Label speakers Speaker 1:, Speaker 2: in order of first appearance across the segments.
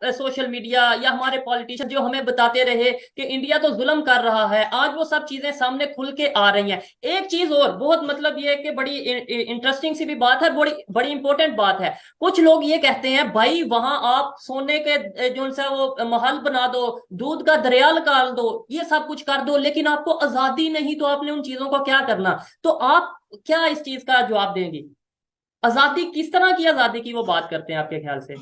Speaker 1: Social media या हमारे politician जो हमें बताते रहे कि इंडिया तो जुल्म कर रहा है, आज वो सब चीजें सामने खुल के आ रही हैं। एक चीज और बहुत मतलब ये है कि बड़ी इंटरेस्टिंग सी भी बात है, बड़ी बड़ी इंपॉर्टेंट बात है। कुछ लोग ये कहते हैं भाई वहां आप सोने के जो सा वो महल बना दो, दूध का दरिया निकाल दो, ये सब कुछ कर दो, लेकिन आपको आजादी नहीं, तो आपने उन चीजों को क्या करना? तो आप क्या इस चीज का जवाब देंगी? आजादी किस तरह की आजादी की वो बात करते हैं आपके ख्याल से?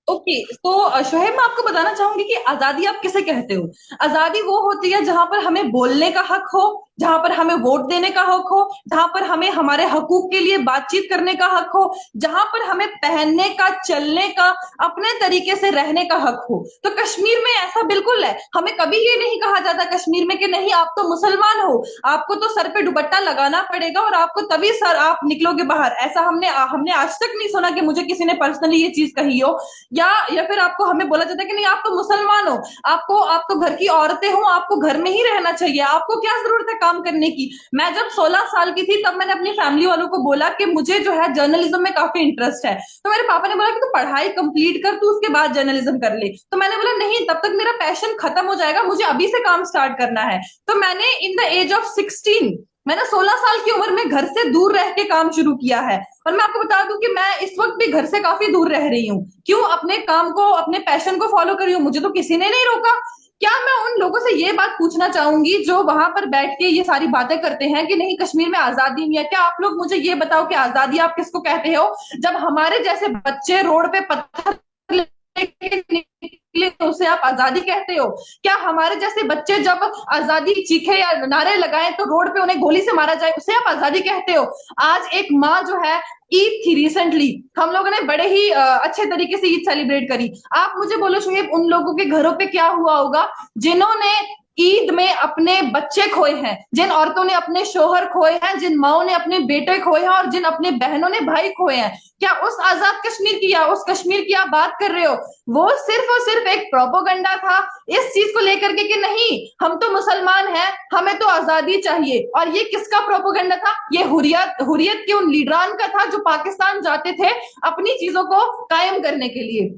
Speaker 2: ओके। तो शोहेब, मैं आपको बताना चाहूंगी कि आजादी आप किसे कहते हो। आजादी वो होती है जहां पर हमें बोलने का हक हो, जहां पर हमें वोट देने का हक हो, जहां पर हमें हमारे हकूक के लिए बातचीत करने का हक हो, जहां पर हमें पहनने का, चलने का, अपने तरीके से रहने का हक हो। तो कश्मीर में ऐसा बिल्कुल है। हमें कभी ये नहीं कहा जाता कश्मीर में कि नहीं आप तो मुसलमान हो, आपको तो सर पे दुपट्टा लगाना पड़ेगा और आपको तभी सर आप निकलोगे बाहर। ऐसा हमने हमने आज तक नहीं सुना कि मुझे किसी ने पर्सनली ये चीज कही हो। या फिर आपको हमें बोला जाता है कि नहीं आप तो मुसलमान हो, आपको, आप तो घर की औरतें हो, आपको घर में ही रहना चाहिए, आपको क्या जरूरत है काम करने की। मैं जब 16 साल की थी तब मैंने अपनी फैमिली वालों को बोला कि मुझे जो है जर्नलिज्म में काफी इंटरेस्ट है। तो मेरे पापा ने बोला कि तू पढ़ाई कंप्लीट कर, तू उसके बाद जर्नलिज्म कर ले। तो मैंने बोला नहीं, तब तक मेरा पैशन खत्म हो जाएगा, मुझे अभी से काम स्टार्ट करना है। तो मैंने इन द एज ऑफ 16, मैंने 16 साल की उम्र में घर से दूर रह के काम शुरू किया है। और मैं आपको बता दूं कि मैं इस वक्त भी घर से काफी दूर रह रही हूँ। क्यों? अपने काम को, अपने पैशन को फॉलो कर रही हूँ, मुझे तो किसी ने नहीं रोका। क्या मैं उन लोगों से ये बात पूछना चाहूंगी जो वहां पर बैठ के ये सारी बातें करते हैं कि नहीं कश्मीर में आजादी नहीं है, क्या आप लोग मुझे ये बताओ कि आजादी आप किसको कहते हो? जब हमारे जैसे बच्चे रोड पे पत्थर लेके निकले तो उसे आप आजादी कहते हो? क्या हमारे जैसे बच्चे जब आजादी चीखे या नारे लगाएं तो रोड पे उन्हें गोली से मारा जाए, उसे आप आजादी कहते हो? आज एक माँ जो है, ईद थी रिसेंटली, हम लोगों ने बड़े ही अच्छे तरीके से ईद सेलिब्रेट करी। आप मुझे बोलो शुएब, उन लोगों के घरों पे क्या हुआ होगा जिन्होंने ईद में अपने बच्चे खोए हैं, जिन औरतों ने अपने शोहर खोए हैं, जिन माओ ने अपने बेटे खोए हैं और जिन अपने बहनों ने भाई खोए हैं। क्या उस आजाद कश्मीर की, या उस कश्मीर की आप बात कर रहे हो? वो सिर्फ और सिर्फ एक प्रोपोगंडा था इस चीज को लेकर के कि नहीं हम तो मुसलमान हैं, हमें तो आजादी चाहिए। और ये किसका प्रोपोगंडा था? ये हुरियत हुरियत के उन लीडरान का था जो पाकिस्तान जाते थे अपनी चीजों को कायम करने के लिए।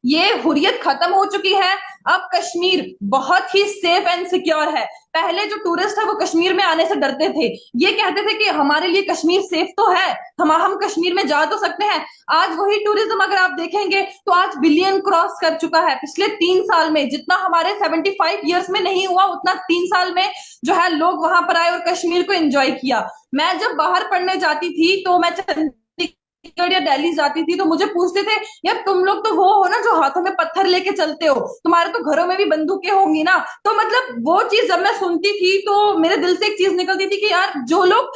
Speaker 2: ये हुर्रियत खत्म हो चुकी है। अब कश्मीर बहुत ही सेफ एंड सिक्योर है। पहले जो टूरिस्ट है वो कश्मीर में आने से डरते थे, ये कहते थे कि हमारे लिए कश्मीर सेफ तो है, हम कश्मीर में जा तो सकते हैं। आज वही टूरिज्म अगर आप देखेंगे तो आज बिलियन क्रॉस कर चुका है। पिछले 3 साल में जितना हमारे 75 ईयर्स में नहीं हुआ, उतना 3 साल में जो है लोग वहां पर आए और कश्मीर को एंजॉय किया। मैं जब बाहर पढ़ने जाती थी तो मैं चंडीगढ़ या दिल्ली जाती थी तो मुझे पूछते थे, यार तुम लोग तो वो हो ना जो हाथों में पत्थर लेके चलते हो, तुम्हारे तो घरों में भी बंदूकें होंगी ना। तो मतलब वो चीज जब मैं सुनती थी तो मेरे दिल से एक चीज निकलती थी कि यार जो लोग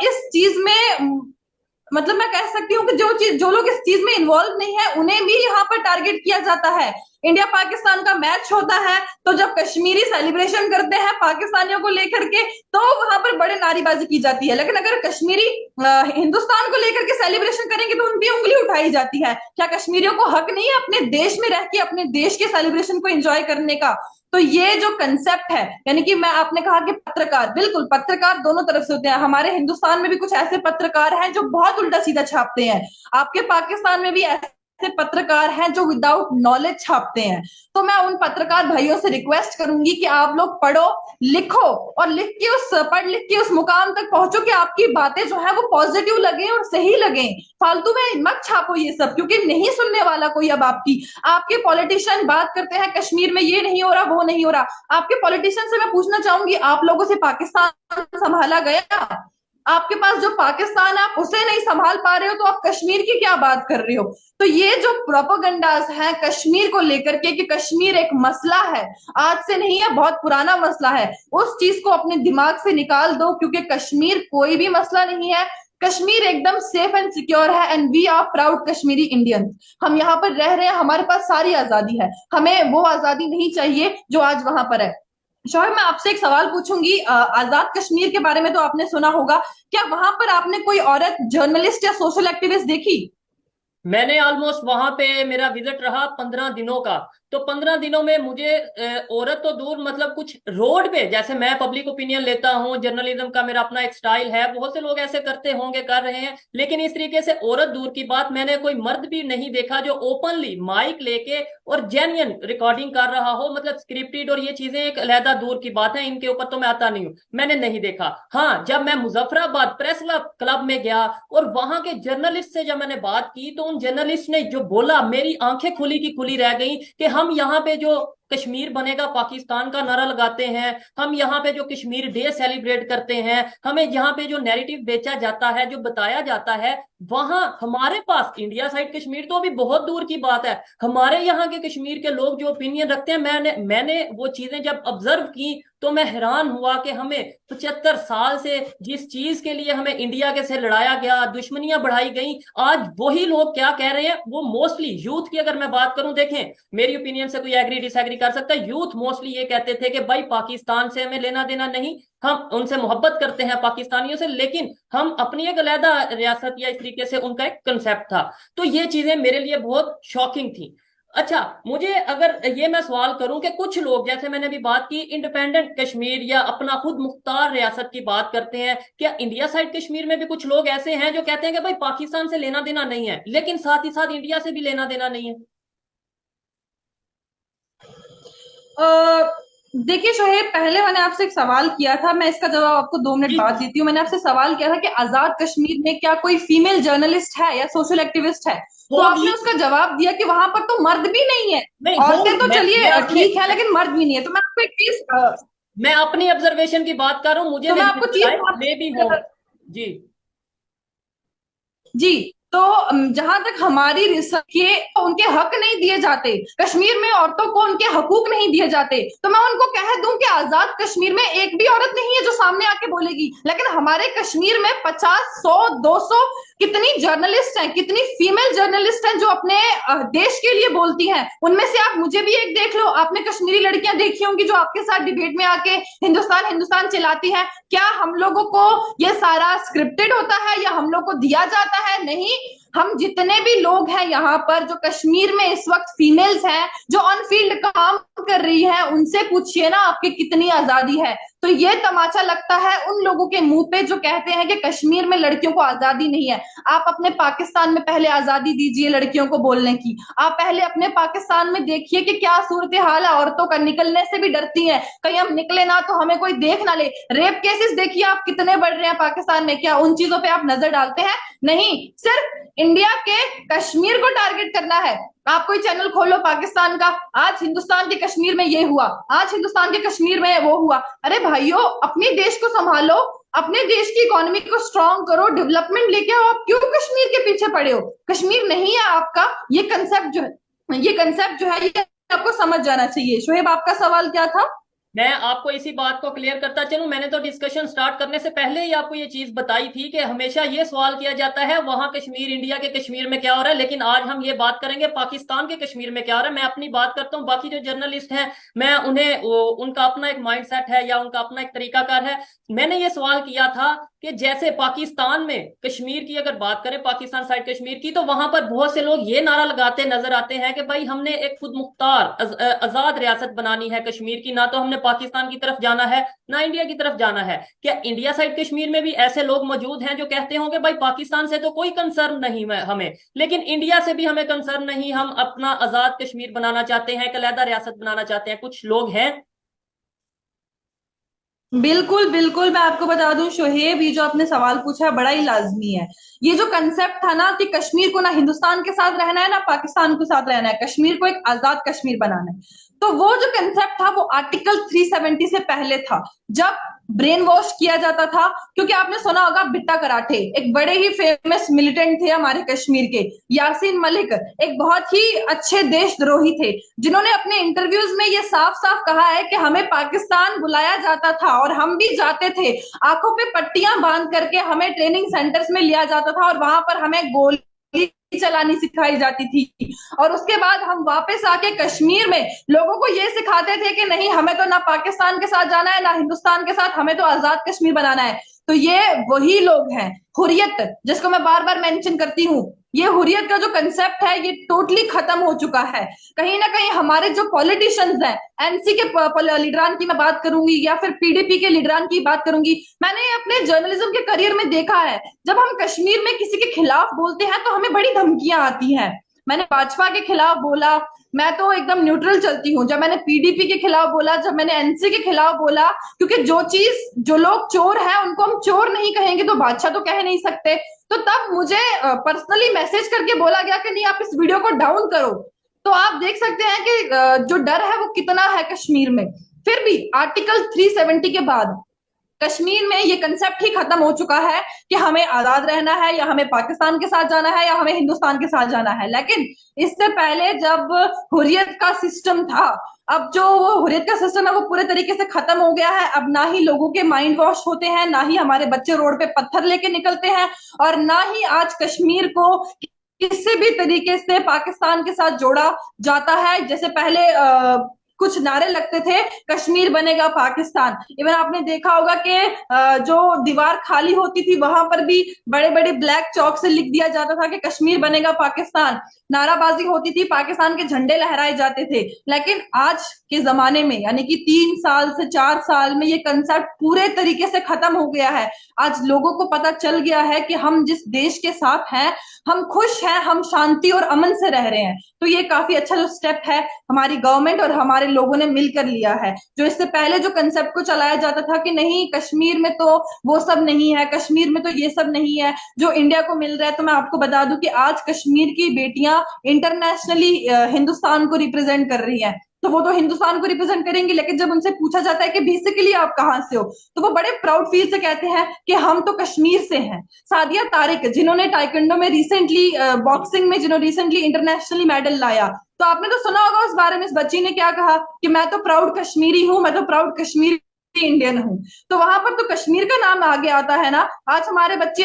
Speaker 2: इस चीज में, मतलब मैं कह सकती हूँ कि जो लोग इस चीज में इन्वॉल्व नहीं है उन्हें भी यहाँ पर टारगेट किया जाता है। इंडिया पाकिस्तान का मैच होता है तो जब कश्मीरी सेलिब्रेशन करते हैं पाकिस्तानियों को लेकर के, तो वहां पर बड़े नारीबाजी की जाती है। लेकिन अगर कश्मीरी हिंदुस्तान को लेकर के सेलिब्रेशन करेंगे तो उन पे उंगली उठाई जाती है। क्या कश्मीरियों को हक नहीं है अपने देश में रह के अपने देश के सेलिब्रेशन को एंजॉय करने का? तो ये जो कंसेप्ट है, यानी कि मैं, आपने कहा कि पत्रकार, बिल्कुल पत्रकार दोनों तरफ से होते हैं। हमारे हिंदुस्तान में भी कुछ ऐसे पत्रकार हैं जो बहुत उल्टा सीधा छापते हैं, आपके पाकिस्तान में भी ऐसे पत्रकार हैं जो विदाउट नॉलेज छापते हैं। तो मैं उन पत्रकार भाइयों से रिक्वेस्ट करूंगी कि आप लोग पढ़ो, लिखो, और पढ़ लिख के उस मुकाम तक पहुंचो कि आपकी बातें जो है वो पॉजिटिव लगे और सही लगे। फालतू में मत छापो ये सब, क्योंकि नहीं सुनने वाला कोई अब आपकी। आपके पॉलिटिशियन बात करते हैं कश्मीर में ये नहीं हो रहा, वो नहीं हो रहा। आपके पॉलिटिशियन से मैं पूछना चाहूंगी, आप लोगों से पाकिस्तान संभाला गया? आपके पास जो पाकिस्तान आप उसे नहीं संभाल पा रहे हो तो आप कश्मीर की क्या बात कर रहे हो? तो ये जो प्रोपोगंडास हैं कश्मीर को लेकर के कि कश्मीर एक मसला है, आज से नहीं है, बहुत पुराना मसला है, उस चीज को अपने दिमाग से निकाल दो, क्योंकि कश्मीर कोई भी मसला नहीं है। कश्मीर एकदम सेफ एंड सिक्योर है and we are proud Kashmiri Indians. हम यहाँ पर रह रहे हैं, हमारे पास सारी आजादी है, हमें वो आजादी नहीं चाहिए जो आज वहां पर है। शोएब, मैं आपसे एक सवाल पूछूंगी, आजाद कश्मीर के बारे में तो आपने सुना होगा, क्या वहां पर आपने कोई औरत जर्नलिस्ट या सोशल एक्टिविस्ट देखी?
Speaker 1: मैंने ऑलमोस्ट वहां पे मेरा विजिट रहा 15 दिनों का। तो 15 दिनों में मुझे औरत तो दूर, मतलब कुछ रोड पे, जैसे मैं पब्लिक ओपिनियन लेता हूँ, जर्नलिज्म का मेरा अपना एक स्टाइल है, बहुत से लोग ऐसे करते होंगे, कर रहे हैं, लेकिन इस तरीके से औरत दूर की बात, मैंने कोई मर्द भी नहीं देखा जो ओपनली माइक लेके और जेन्युइन रिकॉर्डिंग कर रहा हो। मतलब स्क्रिप्टेड और ये चीजें एक अलहदा दूर की बात है, इनके ऊपर तो मैं आता नहीं हूँ, मैंने नहीं देखा। हाँ, जब मैं मुजफ्फराबाद प्रेस क्लब में गया और वहां के जर्नलिस्ट से जब मैंने बात की, तो उन जर्नलिस्ट ने जो बोला, मेरी आंखें खुली की खुली रह गई कि हम यहाँ पे जो कश्मीर बनेगा पाकिस्तान का नारा लगाते हैं, हम यहाँ पे जो कश्मीर डे सेलिब्रेट करते हैं, हमें यहाँ पे जो नैरेटिव बेचा जाता है, जो बताया जाता है, वहां हमारे पास इंडिया साइड कश्मीर तो अभी बहुत दूर की बात है, हमारे यहाँ के कश्मीर के लोग जो ओपिनियन रखते हैं, मैंने मैंने वो चीजें जब ऑब्जर्व की, तो मैं हैरान हुआ कि हमें 75 साल से जिस चीज के लिए हमें इंडिया के से लड़ाया गया, दुश्मनियां बढ़ाई गई, आज वही लोग क्या कह रहे हैं, वो मोस्टली यूथ की अगर मैं बात करूं, देखें मेरी ओपिनियन से कोई एग्री डिसएग्री कर सकता है, यूथ मोस्टली ये कहते थे कि भाई पाकिस्तान से हमें लेना देना नहीं, हम उनसे मोहब्बत करते हैं पाकिस्तानियों से, लेकिन हम अपनी एक अलहदा रियासत, या इस तरीके से उनका एक कंसेप्ट था। तो ये चीजें मेरे लिए बहुत शॉकिंग थी। अच्छा, मुझे अगर ये मैं सवाल करूं कि कुछ लोग, जैसे मैंने अभी बात की इंडिपेंडेंट कश्मीर या अपना खुद मुख्तार रियासत की बात करते हैं, क्या इंडिया साइड कश्मीर में भी कुछ लोग ऐसे हैं जो कहते हैं कि भाई पाकिस्तान से लेना देना नहीं है, लेकिन साथ ही साथ इंडिया से भी लेना देना नहीं है?
Speaker 2: देखिए शोहेब, पहले मैंने आपसे एक सवाल किया था, मैं इसका जवाब आपको 2 मिनट
Speaker 1: जी
Speaker 2: बाद देती हूँ। मैंने आपसे सवाल किया था कि आजाद कश्मीर में क्या कोई फीमेल जर्नलिस्ट है या सोशल एक्टिविस्ट है, तो
Speaker 1: होगी।
Speaker 2: आपने उसका जवाब दिया कि वहां पर तो मर्द भी नहीं है।
Speaker 1: नहीं
Speaker 2: औरतें
Speaker 1: होगी,
Speaker 2: तो
Speaker 1: मैं
Speaker 2: चलिए
Speaker 1: अपने
Speaker 2: ठीक है, लेकिन मर्द भी नहीं है। तो मैं आपको एक चीज
Speaker 1: मैं अपनी ऑब्जर्वेशन की बात कर रहा हूं, मुझे
Speaker 2: तो मैं
Speaker 1: नहीं
Speaker 2: आपको
Speaker 1: पता
Speaker 2: चीज
Speaker 1: है, मे भी हो। जी।
Speaker 2: जी, तो जहां तक हमारी रिसर्च के उनके हक नहीं दिए जाते, कश्मीर में औरतों को उनके हकूक नहीं दिए जाते, तो मैं उनको कह दूं कि आजाद कश्मीर में एक भी औरत नहीं है जो सामने आके बोलेगी। लेकिन हमारे कश्मीर में 50, 100, 200 कितनी जर्नलिस्ट हैं, कितनी फीमेल जर्नलिस्ट हैं जो अपने देश के लिए बोलती हैं। उनमें से आप मुझे भी एक देख लो, आपने कश्मीरी लड़कियां देखी होंगी जो आपके साथ डिबेट में आके हिंदुस्तान हिंदुस्तान चिल्लाती हैं। क्या हम लोगों को ये सारा स्क्रिप्टेड होता है या हम लोग को दिया जाता है? नहीं, हम जितने भी लोग हैं यहाँ पर जो कश्मीर में इस वक्त फीमेल्स हैं जो ऑन फील्ड काम कर रही हैं, उनसे पूछिए ना आपकी कितनी आजादी है। तो ये तमाचा लगता है उन लोगों के मुंह पे जो कहते हैं कि कश्मीर में लड़कियों को आजादी नहीं है। आप अपने पाकिस्तान में पहले आजादी दीजिए लड़कियों को बोलने की। आप पहले अपने पाकिस्तान में देखिए कि क्या सूरत हाल है, औरतों का निकलने से भी डरती हैं, कहीं हम निकले ना तो हमें कोई देख ना ले। रेप केसेस देखिए आप कितने बढ़ रहे हैं पाकिस्तान में, क्या उन चीजों पे आप नजर डालते हैं? नहीं, सिर्फ इंडिया के कश्मीर को टारगेट करना है। आप कोई चैनल खोलो पाकिस्तान का, आज हिंदुस्तान के कश्मीर में ये हुआ, आज हिंदुस्तान के कश्मीर में वो हुआ। अरे भाइयों, अपने देश को संभालो, अपने देश की इकोनॉमी को स्ट्रांग करो, डेवलपमेंट लेके आओ। आप क्यों कश्मीर के पीछे पड़े हो? कश्मीर नहीं है आपका। ये कंसेप्ट जो है ये आपको समझ जाना चाहिए। शोहेब, आपका सवाल क्या था?
Speaker 1: मैं आपको इसी बात को क्लियर करता चलूं, मैंने तो डिस्कशन स्टार्ट करने से पहले ही आपको ये चीज बताई थी कि हमेशा ये सवाल किया जाता है वहां कश्मीर, इंडिया के कश्मीर में क्या हो रहा है, लेकिन आज हम ये बात करेंगे पाकिस्तान के कश्मीर में क्या हो रहा है। मैं अपनी बात करता हूँ, बाकी जो जर्नलिस्ट हैं, मैं उन्हें उनका अपना एक माइंडसेट है या उनका अपना एक तरीकाकार है। मैंने ये सवाल किया था कि जैसे पाकिस्तान में कश्मीर की अगर बात करें, पाकिस्तान साइड कश्मीर की, तो वहां पर बहुत से लोग ये नारा लगाते नजर आते हैं कि भाई हमने एक खुद मुख्तार आजाद रियासत बनानी है कश्मीर की, ना तो हमने पाकिस्तान की तरफ जाना है ना इंडिया की तरफ जाना है। क्या इंडिया साइड कश्मीर में भी ऐसे लोग मौजूद हैं जो कहते होंगे भाई पाकिस्तान से तो कोई कंसर्न नहीं है हमें, लेकिन इंडिया से भी हमें कंसर्न नहीं, हम अपना आजाद कश्मीर बनाना चाहते हैं, एक अलहदा रियासत बनाना चाहते हैं? कुछ लोग हैं।
Speaker 2: बिल्कुल बिल्कुल, मैं आपको बता दूं शोहेब, ये जो आपने सवाल पूछा है बड़ा ही लाजमी है। ये जो कंसेप्ट था ना कि कश्मीर को ना हिंदुस्तान के साथ रहना है ना पाकिस्तान के साथ रहना है, कश्मीर को एक आजाद कश्मीर बनाना है, तो वो जो कंसेप्ट था वो आर्टिकल 370 से पहले था, जब ब्रेन वॉश किया जाता था। क्योंकि आपने सुना होगा बिट्टा कराटे, एक बड़े ही फेमस मिलिटेंट थे हमारे कश्मीर के, यासीन मलिक, एक बहुत ही अच्छे देशद्रोही थे, जिन्होंने अपने इंटरव्यूज में ये साफ साफ कहा है कि हमें पाकिस्तान बुलाया जाता था और हम भी जाते थे, आंखों पे पट्टियां बांध करके हमें ट्रेनिंग सेंटर्स में लिया जाता था और वहां पर हमें गोली चलानी सिखाई जाती थी। और उसके बाद हम वापस आके कश्मीर में लोगों को ये सिखाते थे कि नहीं, हमें तो ना पाकिस्तान के साथ जाना है ना हिंदुस्तान के साथ, हमें तो आजाद कश्मीर बनाना है। तो ये वही लोग हैं, हुर्रियत जिसको मैं बार बार मेंशन करती हूँ, ये हुर्रियत का जो कंसेप्ट है ये टोटली खत्म हो चुका है। कहीं ना कहीं हमारे जो पॉलिटिशियंस हैं, एनसी के लीडरान की मैं बात करूंगी या फिर पीडीपी के लीडरान की बात करूंगी, मैंने अपने जर्नलिज्म के करियर में देखा है, जब हम कश्मीर में किसी के खिलाफ बोलते हैं तो हमें बड़ी धमकियां आती हैं। मैंने भाजपा के खिलाफ बोला, मैं तो एकदम न्यूट्रल चलती हूँ। जब मैंने पीडीपी के खिलाफ बोला, जब मैंने एनसी के खिलाफ बोला, क्योंकि जो लोग चोर हैं उनको हम चोर नहीं कहेंगे तो बादशाह तो कह नहीं सकते। तो तब मुझे पर्सनली मैसेज करके बोला गया कि नहीं आप इस वीडियो को डाउन करो। तो आप देख सकते हैं कि जो डर है वो कितना है कश्मीर में। फिर भी आर्टिकल 370 के बाद कश्मीर में ये कंसेप्ट ही खत्म हो चुका है कि हमें आजाद रहना है या हमें पाकिस्तान के साथ जाना है या हमें हिंदुस्तान के साथ जाना है। लेकिन इससे पहले जब हुर्रियत का सिस्टम था, अब जो वो हुर्रियत का सिस्टम है वो पूरे तरीके से खत्म हो गया है। अब ना ही लोगों के माइंड वॉश होते हैं, ना ही हमारे बच्चे रोड पे पत्थर लेके निकलते हैं, और ना ही आज कश्मीर को किसी भी तरीके से पाकिस्तान के साथ जोड़ा जाता है। जैसे पहले कुछ नारे लगते थे, कश्मीर बनेगा पाकिस्तान। इवन आपने देखा होगा कि जो दीवार खाली होती थी वहां पर भी बड़े बड़े ब्लैक चौक से लिख दिया जाता था कि कश्मीर बनेगा पाकिस्तान। नाराबाजी होती थी, पाकिस्तान के झंडे लहराए जाते थे। लेकिन आज के जमाने में, यानी कि 3 साल से 4 साल में, ये कंसेप्ट पूरे तरीके से खत्म हो गया है। आज लोगों को पता चल गया है कि हम जिस देश के साथ हैं, हम खुश हैं, हम शांति और अमन से रह रहे हैं। तो ये काफी अच्छा जो स्टेप है हमारी गवर्नमेंट और हमारे लोगों ने मिलकर लिया है। जो इससे पहले जो कंसेप्ट को चलाया जाता था कि नहीं कश्मीर में तो वो सब नहीं है, कश्मीर में तो ये सब नहीं है जो इंडिया को मिल रहा है। तो मैं आपको बता दूं कि आज कश्मीर की बेटियां इंटरनेशनली हिंदुस्तान को रिप्रेजेंट कर रही हैं। तो वो तो हिंदुस्तान को रिप्रेजेंट करेंगी, लेकिन जब उनसे पूछा जाता है कि बेसिकली आप कहाँ से हो, तो वो बड़े प्राउड फील से कहते हैं कि हम तो कश्मीर से हैं। सादिया तारिक, जिन्होंने टाइकेंडो में रिसेंटली, बॉक्सिंग में जिन्होंने रिसेंटली इंटरनेशनली मेडल लाया, तो आपने तो सुना होगा उस बारे में। इस बच्ची ने क्या कहा कि मैं तो प्राउड कश्मीरी हूं, मैं तो प्राउड कश्मीरी इंडियन हूं। तो वहां पर तो कश्मीर का नाम आगे आता है ना। आज हमारे बच्चे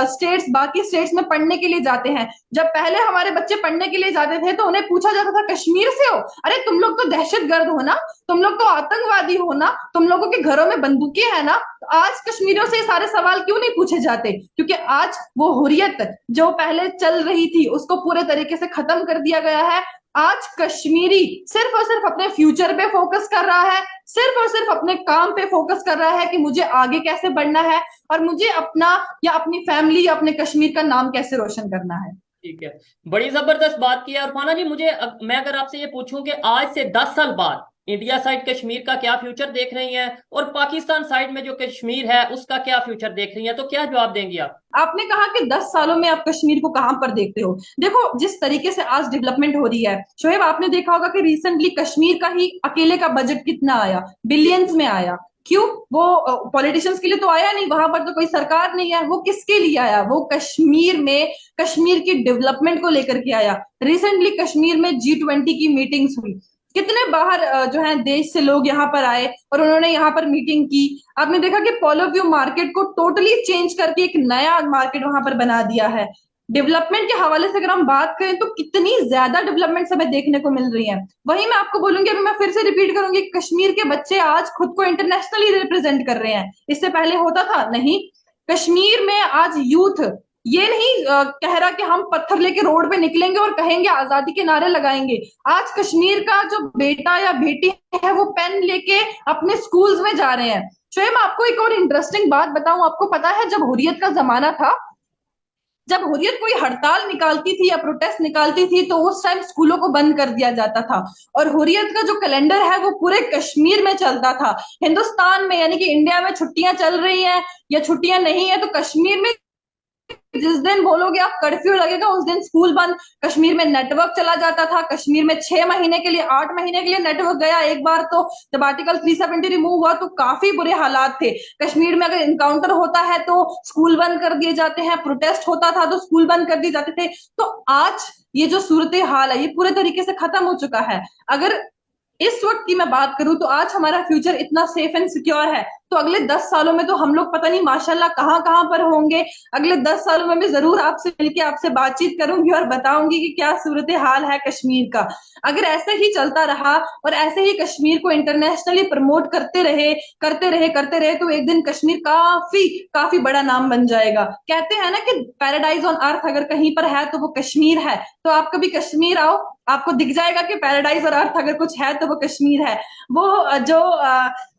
Speaker 2: स्टेट्स, बाकी स्टेट्स में पढ़ने के लिए जाते हैं। जब पहले हमारे बच्चे पढ़ने के लिए जाते थे तो उन्हें पूछा जाता था कश्मीर से हो, अरे तुम लोग तो दहशतगर्द हो ना, तुम लोग तो आतंकवादी हो ना, तुम लोगों के घरों में बंदूकें हैं ना। तो आज कश्मीरियों से ये सारे सवाल क्यों नहीं पूछे जाते? क्योंकि आज वो हुर्रियत जो पहले चल रही थी उसको पूरे तरीके से खत्म कर दिया गया है। आज कश्मीरी सिर्फ और सिर्फ अपने फ्यूचर पे फोकस कर रहा है, सिर्फ और सिर्फ अपने काम पे फोकस कर रहा है कि मुझे आगे कैसे बढ़ना है और मुझे अपना या अपनी फैमिली या अपने कश्मीर का नाम कैसे रोशन करना है।
Speaker 1: ठीक है, बड़ी जबरदस्त बात की है अरफाना जी। मैं अगर आपसे ये पूछूं कि आज से 10 साल बाद इंडिया साइड कश्मीर का क्या फ्यूचर देख रही हैं और पाकिस्तान साइड में जो कश्मीर है उसका क्या फ्यूचर देख रही हैं, तो क्या जवाब देंगी आप?
Speaker 2: आपने कहा कि 10 सालों में आप कश्मीर को कहां पर देखते हो। देखो जिस तरीके से आज डेवलपमेंट हो रही है शोएब, आपने देखा होगा कि रिसेंटली कश्मीर का ही अकेले का बजट कितना आया, बिलियंस में आया। क्यों? वो पॉलिटिशियंस के लिए तो आया नहीं, वहां पर तो कोई सरकार नहीं है। वो किसके लिए आया? वो कश्मीर में कश्मीर की डेवलपमेंट को लेकर के आया। रिसेंटली कश्मीर में G20 की मीटिंग्स हुई, कितने बाहर जो है देश से लोग यहाँ पर आए और उन्होंने यहाँ पर मीटिंग की। आपने देखा कि पोलो व्यू मार्केट को टोटली चेंज करके एक नया मार्केट वहां पर बना दिया है। डेवलपमेंट के हवाले से अगर हम बात करें तो कितनी ज्यादा डेवलपमेंट हमें देखने को मिल रही है। वहीं मैं आपको बोलूंगी, अभी मैं फिर से रिपीट करूंगी, कश्मीर के बच्चे आज खुद को इंटरनेशनली रिप्रेजेंट कर रहे हैं। इससे पहले होता था नहीं। कश्मीर में आज यूथ ये नहीं कह रहा कि हम पत्थर लेके रोड पे निकलेंगे और कहेंगे आजादी के नारे लगाएंगे। आज कश्मीर का जो बेटा या बेटी है वो पेन लेके अपने स्कूल्स में जा रहे हैं। शोएब आपको एक और इंटरेस्टिंग बात बताऊं, आपको पता है जब हुर्रियत का जमाना था, जब हुर्रियत कोई हड़ताल निकालती थी या प्रोटेस्ट निकालती थी तो उस टाइम स्कूलों को बंद कर दिया जाता था। और हुर्रियत का जो कैलेंडर है वो पूरे कश्मीर में चलता था। हिंदुस्तान में यानी कि इंडिया में छुट्टियां चल रही हैं या छुट्टियां नहीं है, तो कश्मीर में जिस दिन बोलोगे आप कर्फ्यू लगेगा उस दिन स्कूल बंद। कश्मीर में नेटवर्क चला जाता था। कश्मीर में 6 महीने के लिए, 8 महीने के लिए नेटवर्क गया एक बार। तो जब आर्टिकल 370 रिमूव हुआ तो काफी बुरे हालात थे कश्मीर में। अगर इनकाउंटर होता है तो स्कूल बंद कर दिए जाते हैं, प्रोटेस्ट होता था तो स्कूल बंद कर दिए जाते थे। तो आज ये जो सूरत हाल है ये पूरे तरीके से खत्म हो चुका है। अगर इस वक्त की मैं बात करूं तो आज हमारा फ्यूचर इतना सेफ एंड सिक्योर है, तो अगले 10 सालों में तो हम लोग पता नहीं माशाल्लाह कहाँ कहाँ पर होंगे। अगले 10 सालों में मैं जरूर आपसे मिलके आपसे बातचीत करूंगी और बताऊंगी कि क्या सूरत हाल है कश्मीर का। अगर ऐसे ही चलता रहा और ऐसे ही कश्मीर को इंटरनेशनली प्रमोट करते रहे तो एक दिन कश्मीर काफी काफी बड़ा नाम बन जाएगा। कहते हैं ना कि पैराडाइज ऑन अर्थ अगर कहीं पर है तो वो कश्मीर है। तो आप कभी कश्मीर आओ, आपको दिख जाएगा कि पैराडाइज और अर्थ अगर कुछ है तो वो कश्मीर है। वो जो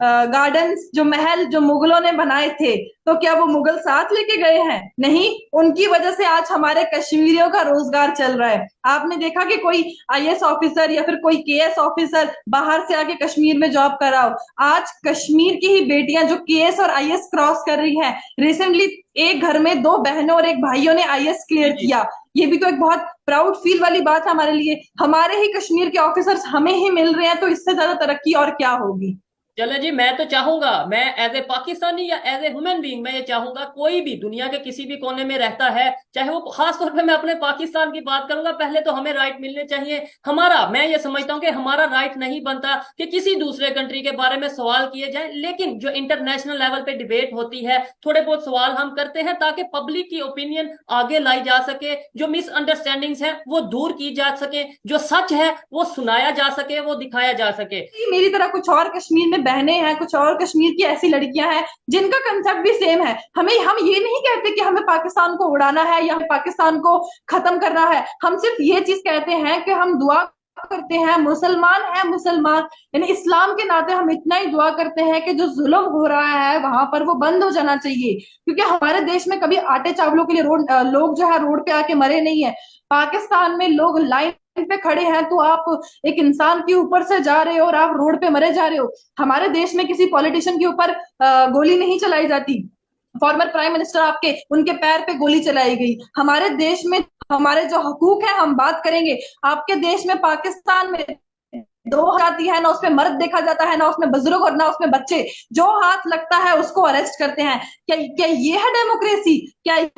Speaker 2: गार्डन्स, जो महल जो मुगलों ने बनाए थे, तो क्या वो मुगल साथ लेके गए हैं? नहीं, उनकी वजह से आज हमारे कश्मीरियों का रोजगार चल रहा है। आपने देखा कि कोई आईएएस ऑफिसर या फिर कोई केएस ऑफिसर बाहर से आके कश्मीर में जॉब कर रहा हो? आज कश्मीर की ही बेटियां जो केएस और आईएएस क्रॉस कर रही हैं। रिसेंटली एक घर में दो बहनों और एक भाइयों ने आईएएस क्लियर
Speaker 1: जी जी।
Speaker 2: किया। ये भी तो एक बहुत प्राउड फील वाली बात है हमारे लिए। हमारे ही कश्मीर के ऑफिसर्स हमें ही मिल रहे हैं, तो इससे ज्यादा तरक्की और क्या होगी।
Speaker 1: चले जी, मैं तो चाहूंगा, मैं एज ए पाकिस्तानी या एज ए ह्यूमन बीइंग मैं ये चाहूंगा, कोई भी दुनिया के किसी भी कोने में रहता है, चाहे वो, खास तौर पे मैं अपने पाकिस्तान की बात करूंगा, पहले तो हमें राइट मिलने चाहिए। हमारा, मैं ये समझता हूँ कि हमारा राइट नहीं बनता कि किसी दूसरे कंट्री के बारे में सवाल किए जाए, लेकिन जो इंटरनेशनल लेवल पे डिबेट होती है, थोड़े बहुत सवाल हम करते हैं ताकि पब्लिक की ओपिनियन आगे लाई जा सके, जो मिसअंडरस्टैंडिंग्स हैं वो दूर की जा सके, जो सच है वो सुनाया जा सके, वो दिखाया जा सके।
Speaker 2: मेरी तरह कुछ और कश्मीर में बहनें हैं, कुछ और कश्मीर की ऐसी लड़कियां हैं जिनका कंसेप्ट भी सेम है। हम ये नहीं कहते कि हमें पाकिस्तान को उड़ाना है या हमें पाकिस्तान को खत्म करना है। हम सिर्फ ये चीज कहते हैं कि हम दुआ करते हैं, मुसलमान है मुसलमान, यानी इस्लाम के नाते हम इतना ही दुआ करते हैं कि जो जुल्म हो रहा है वहां पर वो बंद हो जाना चाहिए। क्योंकि हमारे देश में कभी आटे चावलों के लिए लोग जो है रोड पे आके मरे नहीं है। पाकिस्तान में लोग लाइन पे खड़े हैं, तो आप एक इंसान के ऊपर से जा रहे हो और आप रोड पे मरे जा रहे हो। हमारे देश में किसी पॉलिटिशियन के ऊपर गोली नहीं चलाई जाती। फॉर्मर प्राइम मिनिस्टर आपके, उनके पैर पे गोली चलाई गई। हमारे देश में हमारे जो हकूक है हम बात करेंगे। आपके देश में, पाकिस्तान में दो जाती है ना, उसमें मर्द देखा जाता है ना, उसमें बुजुर्ग और ना उसमें बच्चे। जो हाथ लगता है उसको अरेस्ट करते हैं। क्या ये है डेमोक्रेसी? क्या ये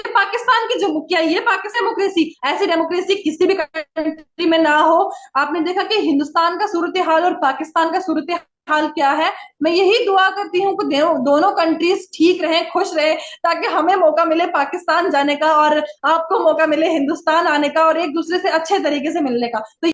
Speaker 2: पाकिस्तान की, जो क्या ये पाकिस्तान डेमोक्रेसी? ऐसी डेमोक्रेसी किसी भी कंट्री में ना हो। आपने देखा कि हिंदुस्तान का सूरत हाल और पाकिस्तान का सूरत हाल क्या है। मैं यही दुआ करती हूँ कि दोनों कंट्रीज ठीक रहे, खुश रहे, ताकि हमें मौका मिले पाकिस्तान जाने का और आपको मौका मिले हिंदुस्तान आने का और एक दूसरे से अच्छे तरीके से मिलने का। तो